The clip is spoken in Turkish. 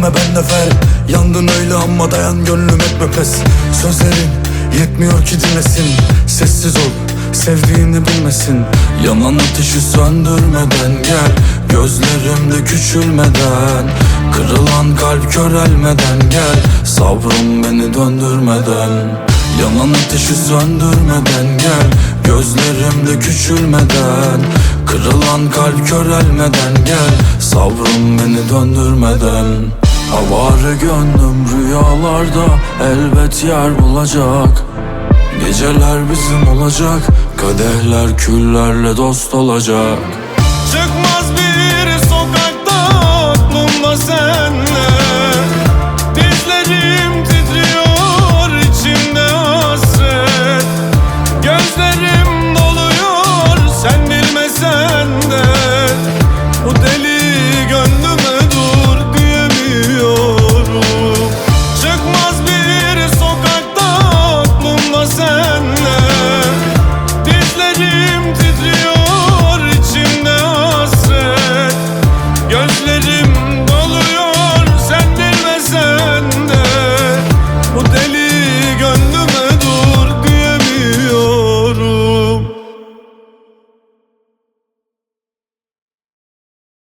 ve ben nefer. Yandın öyle ama dayan gönlüm etme pes. Sözlerin yetmiyor ki dinlesin. Sessiz ol, sevdiğini bilmesin. Yanan ateşi söndürmeden gel, gözlerimde küçülmeden. Kırılan kalp körelmeden gel, sabrım beni döndürmeden. Yanan ateşi söndürmeden gel, gözlerimde küçülmeden. Kırılan kalp körelmeden gel, sabrım beni döndürmeden. Avare gönlüm rüyalarda elbet yer bulacak. Geceler bizim olacak, kadehler küllerle dost olacak. Çık